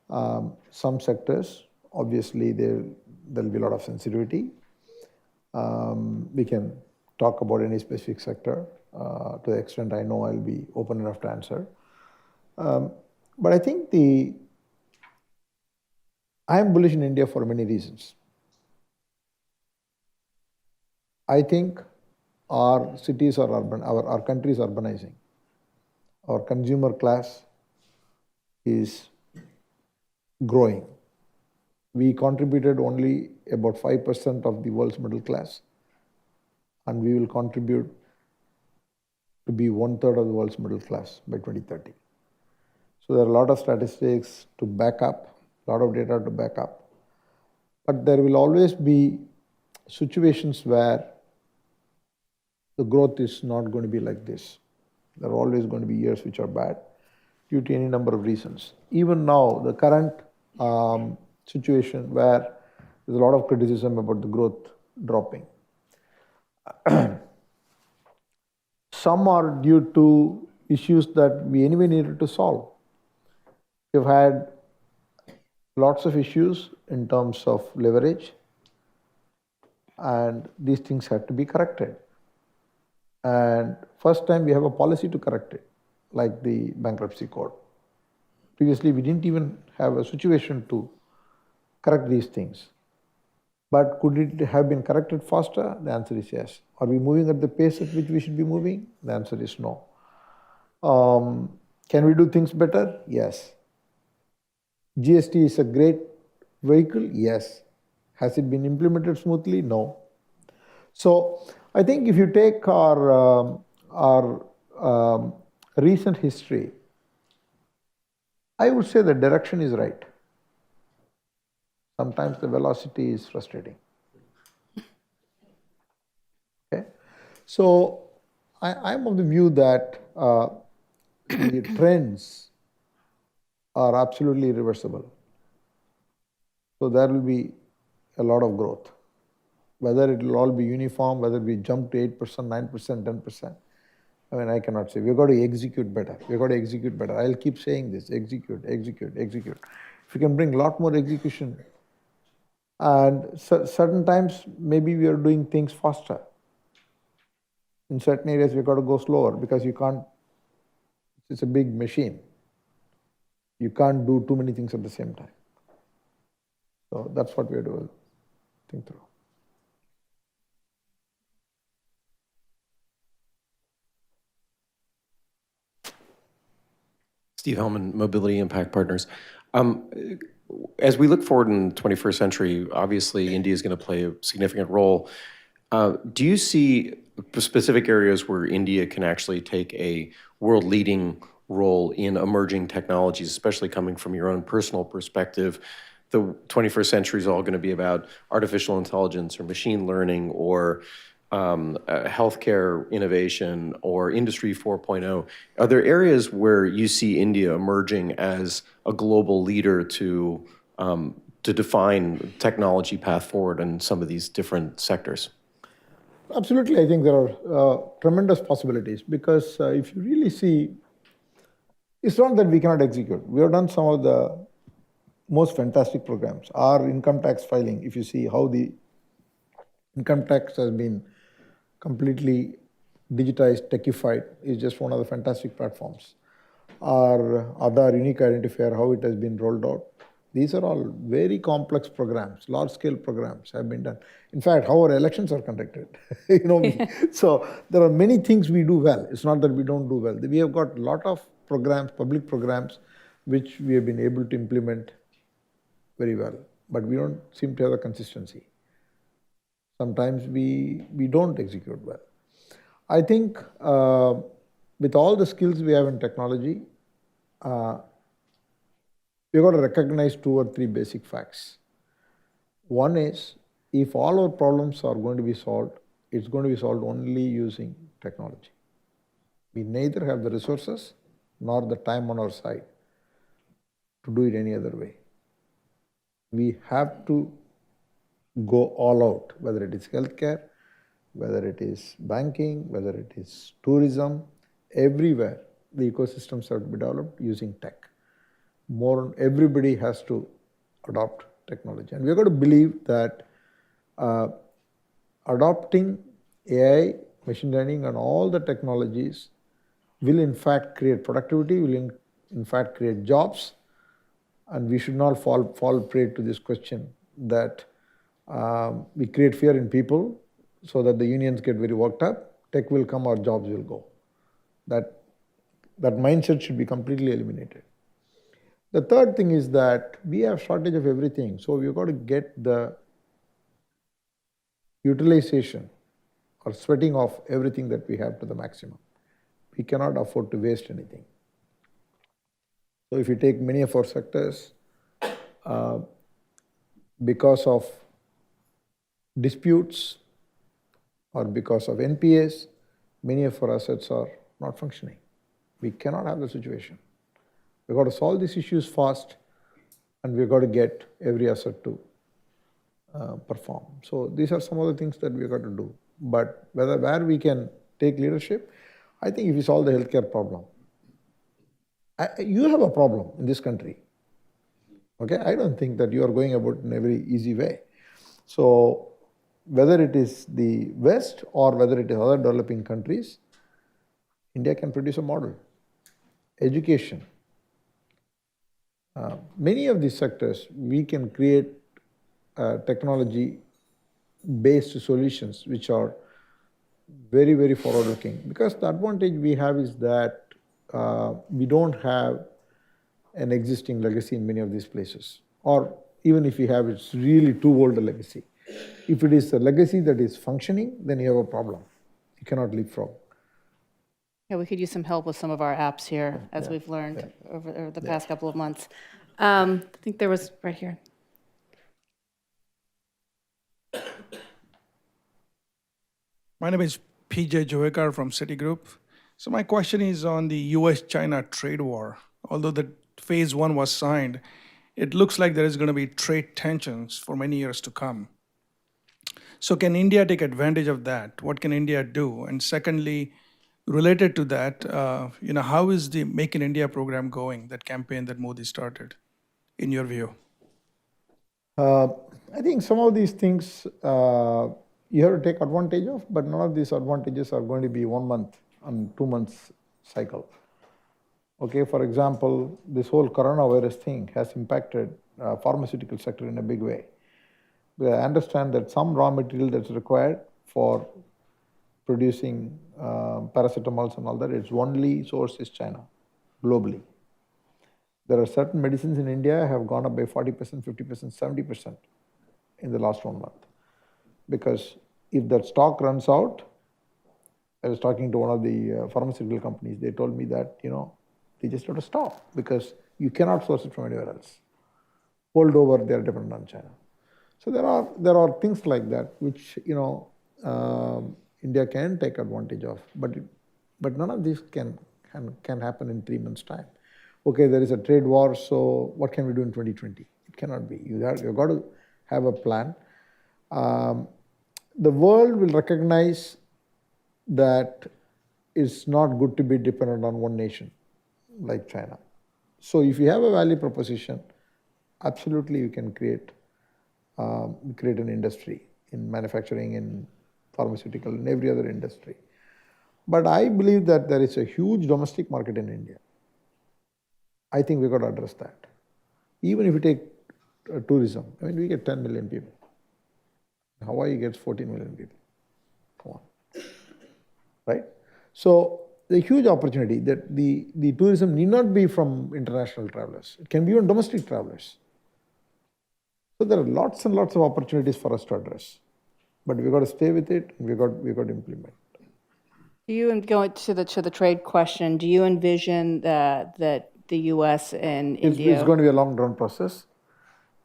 Speaker 2: Some sectors, obviously, there'll be a lot of sensitivity. We can talk about any specific sector. To the extent I know, I'll be open enough to answer. But I think I am bullish in India for many reasons. I think our cities are urban, our country is urbanizing. Our consumer class is growing. We contributed only about 5% of the world's middle class, and we will contribute to be 1/3 of the world's middle class by 2030. So there are a lot of statistics to back up, a lot of data to back up. But there will always be situations where the growth is not going to be like this. There are always going to be years which are bad due to any number of reasons. Even now, the current situation where there's a lot of criticism about the growth dropping. Some are due to issues that we anyway needed to solve. We've had lots of issues in terms of leverage, and these things had to be corrected. And first time we have a policy to correct it, like the bankruptcy code. Previously, we didn't even have a situation to correct these things. But could it have been corrected faster? The answer is yes. Are we moving at the pace at which we should be moving? The answer is no. Can we do things better? Yes. GST is a great vehicle? Yes. Has it been implemented smoothly? No. So I think if you take our recent history, I would say the direction is right. Sometimes the velocity is frustrating. Okay, so I'm of the view that the trends are absolutely irreversible. So there will be a lot of growth. Whether it will all be uniform, whether we jump to 8%, 9%, 10%, I mean, I cannot say. We've got to execute better. We've got to execute better. I'll keep saying this, execute, execute, execute. If you can bring a lot more execution, and certain times, maybe we are doing things faster. In certain areas, we've got to go slower because you can't, it's a big machine. You can't do too many things at the same time. So that's what we have to think through.
Speaker 5: Steve Hellman, Mobility Impact Partners. As we look forward in the 21st century, obviously India is going to play a significant role. Do you see specific areas where India can actually take a world-leading role in emerging technologies, especially coming from your own personal perspective? The 21st century is all going to be about artificial intelligence or machine learning or healthcare innovation or Industry 4.0. Are there areas where you see India emerging as a global leader to define technology path forward in some of these different sectors?
Speaker 2: Absolutely, I think there are tremendous possibilities because if you really see, it's not that we cannot execute. We have done some of the most fantastic programs. Our income tax filing, if you see how the income tax has been completely digitized, techified, is just one of the fantastic platforms. Our Aadhaar unique identifier, how it has been rolled out. These are all very complex programs, large-scale programs have been done. In fact, how our elections are conducted. So there are many things we do well. It's not that we don't do well. We have got a lot of programs, public programs, which we have been able to implement very well, but we don't seem to have a consistency. Sometimes we don't execute well. I think with all the skills we have in technology, we've got to recognize 2 or 3 basic facts. One is, if all our problems are going to be solved, it's going to be solved only using technology. We neither have the resources nor the time on our side to do it any other way. We have to go all out, whether it is healthcare, whether it is banking, whether it is tourism, everywhere the ecosystems have to be developed using tech. Everybody has to adopt technology. And we've got to believe that adopting AI, machine learning, and all the technologies will in fact create productivity, will in fact create jobs. And we should not fall prey to this question that we create fear in people so that the unions get very worked up. Tech will come, our jobs will go. That mindset should be completely eliminated. The third thing is that we have shortage of everything. So we've got to get the utilization or sweating off everything that we have to the maximum. We cannot afford to waste anything. So if you take many of our sectors, because of disputes or because of NPAs, many of our assets are not functioning. We cannot have the situation. We've got to solve these issues fast, and we've got to get every asset to perform. So these are some of the things that we've got to do. But where we can take leadership, I think if we solve the healthcare problem, you have a problem in this country. Okay, I don't think that you are going about it in a very easy way. So whether it is the West or whether it is other developing countries, India can produce a model. Education. Many of these sectors, we can create technology-based solutions which are very, very forward-looking. Because the advantage we have is that we don't have an existing legacy in many of these places. Or even if we have, it's really too old a legacy. If it is a legacy that is functioning, then you have a problem. You cannot leapfrog.
Speaker 1: Yeah, we could use some help with some of our apps here, as we've learned over the past couple of months. I think there was right here.
Speaker 6: My name is PJ Joekar from Citigroup. So my question is on the US-China trade war. Although the phase one was signed, it looks like there is going to be trade tensions for many years to come. So can India take advantage of that? What can India do? And secondly, related to that, how is the Make in India program going, that campaign that Modi started, in your view?
Speaker 2: I think some of these things you have to take advantage of, but none of these advantages are going to be 1 month and 2 months cycle. Okay, for example, this whole coronavirus thing has impacted pharmaceutical sector in a big way. We understand that some raw material that's required for producing paracetamols and all that, its only source is China, globally. There are certain medicines in India have gone up by 40%, 50%, 70% in the last 1 month. Because if that stock runs out, I was talking to one of the pharmaceutical companies, they told me that, they just have to stop because you cannot source it from anywhere else. World over, they are dependent on China. So there are things like that which, India can take advantage of, but none of this can happen in 3 months' time. Okay, there is a trade war, so what can we do in 2020? It cannot be. You've got to have a plan. The world will recognize that it's not good to be dependent on one nation like China. So if you have a value proposition, absolutely you can create an industry in manufacturing, in pharmaceutical, in every other industry. But I believe that there is a huge domestic market in India. I think we've got to address that. Even if you take tourism, we get 10 million people. Hawaii gets 14 million people. Come on. Right? So the huge opportunity that the tourism need not be from international travelers. It can be even domestic travelers. So there are lots and lots of opportunities for us to address. But we've got to stay with it, and we've got to implement.
Speaker 1: Do you, going to the trade question, do you envision that the U.S. and India...
Speaker 2: It's going to be a long-run process.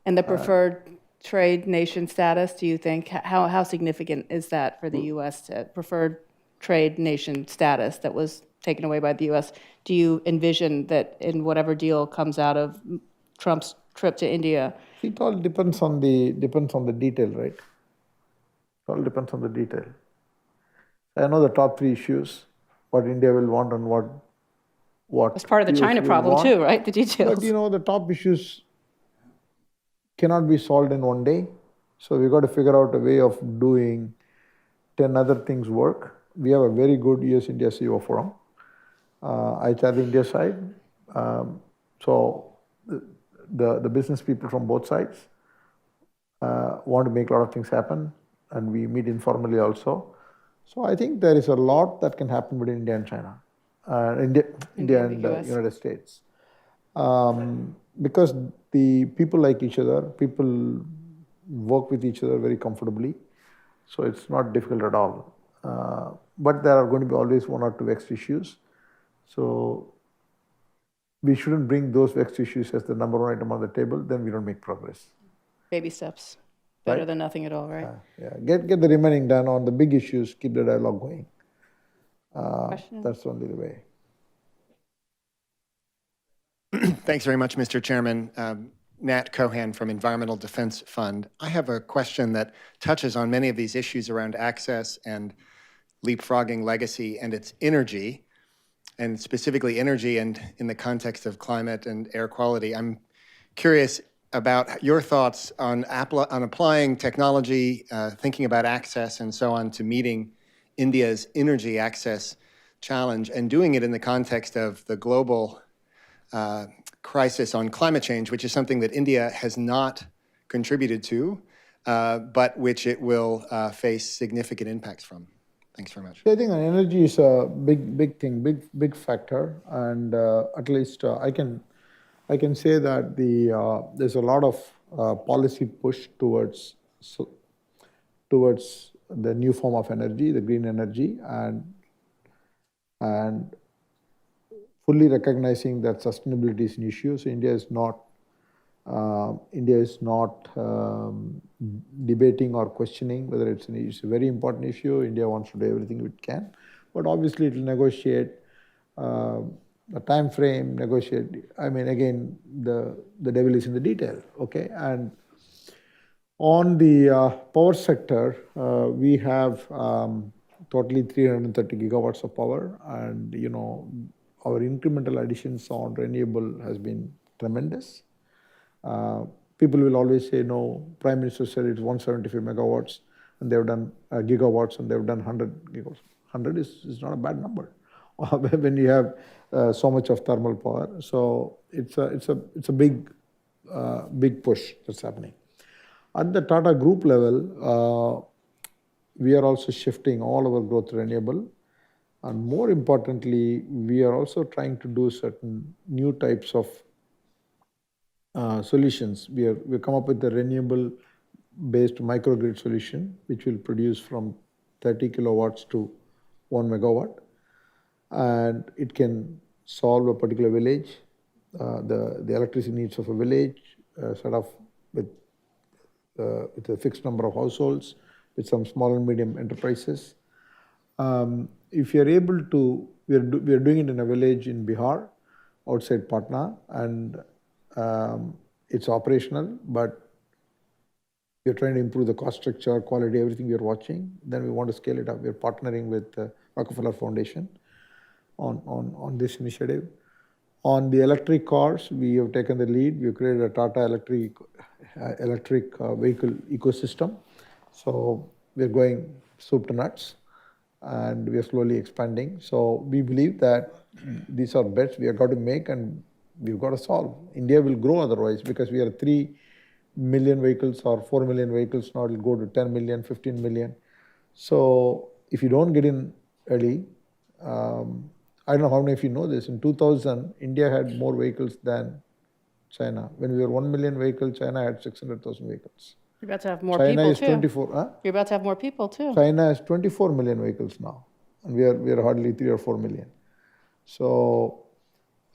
Speaker 1: And the preferred trade nation status, do you think, how significant is that for the U.S. Preferred trade nation status that was taken away by the U.S.? Do you envision that in whatever deal comes out of Trump's trip to India?
Speaker 2: It all depends on the detail, right? It all depends on the detail. I know the top 3 issues, what India will want and what
Speaker 1: That's part of the
Speaker 2: US
Speaker 1: China
Speaker 2: will
Speaker 1: problem
Speaker 2: want.
Speaker 1: too, right? The details.
Speaker 2: But the top issues cannot be solved in one day. So we've got to figure out a way of doing 10 other things work. We have a very good US-India CEO forum. I chair the India side. So the business people from both sides want to make a lot of things happen, and we meet informally also. So I think there is a lot that can happen between India and China, India and the United States. Because the people like each other, people work with each other very comfortably, so it's not difficult at all. But there are going to be always 1 or 2 vexed issues. So we shouldn't bring those vexed issues as the number 1 item on the table, then we don't make progress.
Speaker 1: Baby steps. Better
Speaker 2: Right?
Speaker 1: than nothing at all, right?
Speaker 2: Get the remaining done on the big issues, keep the dialogue going. That's only the way.
Speaker 7: Thanks very much, Mr. Chairman. Nat Cohan from Environmental Defense Fund. I have a question that touches on many of these issues around access and leapfrogging legacy and its energy, and specifically energy and in the context of climate and air quality. I'm curious about your thoughts on applying technology, thinking about access and so on to meeting India's energy access challenge and doing it in the context of the global crisis on climate change, which is something that India has not contributed to, but which it will face significant impacts from. Thanks very much.
Speaker 2: I think energy is a big thing, big factor, and at least I can say that there's a lot of policy push towards the new form of energy, the green energy, and fully recognizing that sustainability is an issue. So India is not India is not debating or questioning whether it's a very important issue. India wants to do everything it can, but obviously it will negotiate a time frame, negotiate. I mean, again, the devil is in the detail, okay? And on the power sector, we have totally 330 gigawatts of power, and our incremental additions on renewable has been tremendous. People will always say, no, Prime Minister said it's 175 megawatts, and they've done gigawatts, and they've done 100 gigawatts. 100 is not a bad number when you have so much of thermal power. So it's a big push that's happening. At the Tata Group level, we are also shifting all our growth to renewable. And more importantly, we are also trying to do certain new types of solutions. We've come up with a renewable-based microgrid solution, which will produce from 30 kilowatts to 1 megawatt. And it can solve a particular village, the electricity needs of a village, sort of with a fixed number of households, with some small and medium enterprises. If you're able to, we are doing it in a village in Bihar, outside Patna, and it's operational, but we're trying to improve the cost structure, quality, everything we're watching. Then we want to scale it up. We're partnering with Rockefeller Foundation on this initiative. On the electric cars, we have taken the lead. We've created a Tata electric vehicle ecosystem. So we're going soup to nuts, and we are slowly expanding. So we believe that these are bets we have got to make, and we've got to solve. India will grow otherwise, because we are 3 million vehicles or 4 million vehicles. Now it will go to 10 million, 15 million. So if you don't get in early, I don't know how many of you know this. In 2000, India had more vehicles than China. When we were 1 million vehicles, China had 600,000 vehicles.
Speaker 1: You're about to have more
Speaker 2: China
Speaker 1: people
Speaker 2: is
Speaker 1: too.
Speaker 2: 24. Huh?
Speaker 1: You're about to have more people too.
Speaker 2: China has 24 million vehicles now, and we are hardly 3 or 4 million. So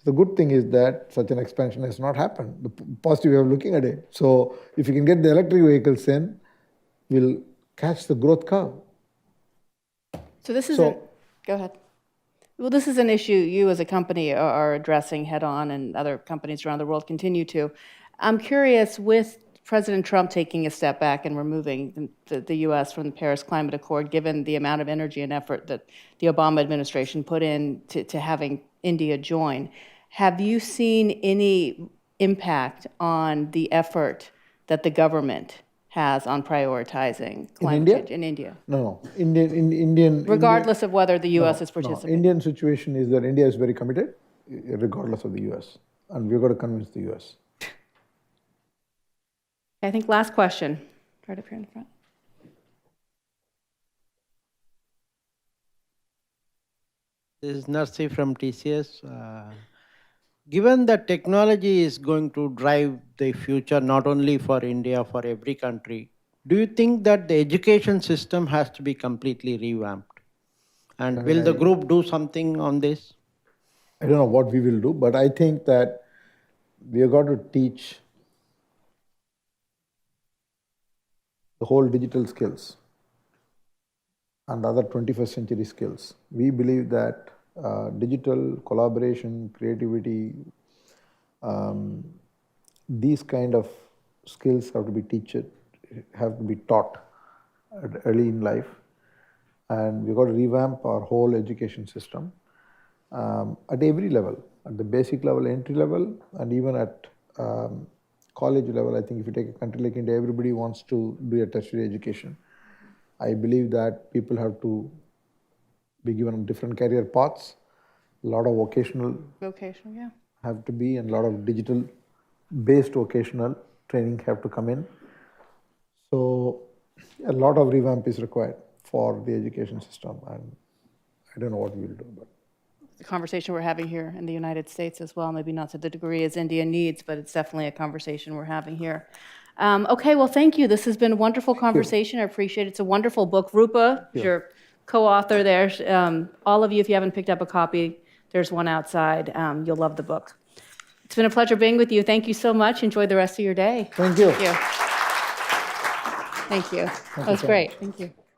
Speaker 2: the good thing is that such an expansion has not happened. The positive way of looking at it. So if you can get the electric vehicles in, we'll catch the growth curve.
Speaker 1: So this is go ahead. Well, this is an issue you as a company are addressing head on, and other companies around the world continue to. I'm curious, with President Trump taking a step back and removing the U.S. from the Paris Climate Accord, given the amount of energy and effort that the Obama administration put in to having India join, have you seen any impact on the effort that the government has on prioritizing climate change in India?
Speaker 2: No. Indian.
Speaker 1: Regardless of whether the U.S. is participating.
Speaker 2: No. Indian situation is that India is very committed, regardless of the U.S. And we've got to convince the U.S.
Speaker 1: I think last question, right up here in the front.
Speaker 8: This is Narsi from TCS. Given that technology is going to drive the future not only for India, for every country, do you think that the education system has to be completely revamped? And will the group do something on this?
Speaker 2: I don't know what we will do, but I think that we have got to teach the whole digital skills and other 21st century skills. We believe that digital collaboration, creativity, these kind of skills have to be taught early in life, and we've got to revamp our whole education system at every level, at the basic level, entry level, and even at college level. I think if you take a country like India, everybody wants to do a tertiary education. I believe that people have to be given different career paths. A lot of vocational have to be, and a lot of digital-based vocational training have to come in. So a lot of revamp is required for the education system, and I don't know what we will do. But
Speaker 1: the conversation we're having here in the United States as well, maybe not to the degree as India needs, but it's definitely a conversation we're having here. Okay, well, thank you. This has been a wonderful conversation. I appreciate it. It's a wonderful book. Rupa, your co-author there. All of you, if you haven't picked up a copy, there's one outside. You'll love the book. It's been a pleasure being with you. Thank you so much. Enjoy the rest of your day.
Speaker 2: Thank you.
Speaker 1: Thank you. Thank you. That was great. Thank you.